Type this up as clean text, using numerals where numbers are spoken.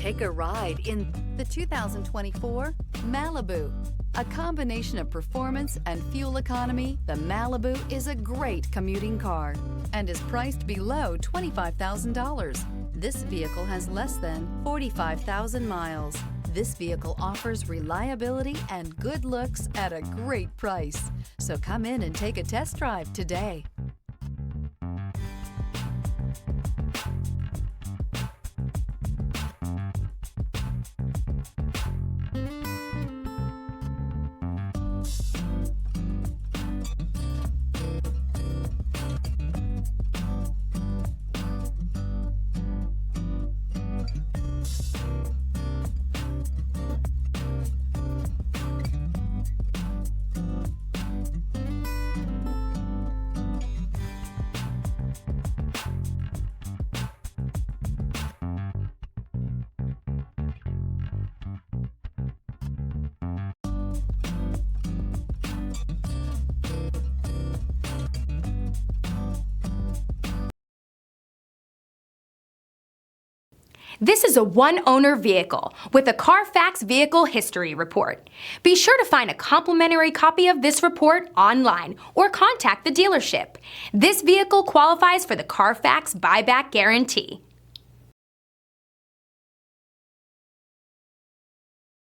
Take a ride in the 2024 Malibu. A combination of performance and fuel economy, the Malibu is a great commuting car and is priced below $25,000. This vehicle has less than 45,000 miles. This vehicle offers reliability and good looks at a great price. So come in and take a test drive today. This is a one-owner vehicle with a Carfax Vehicle History Report. Be sure to find a complimentary copy of this report online or contact the dealership. This vehicle qualifies for the Carfax Buyback Guarantee.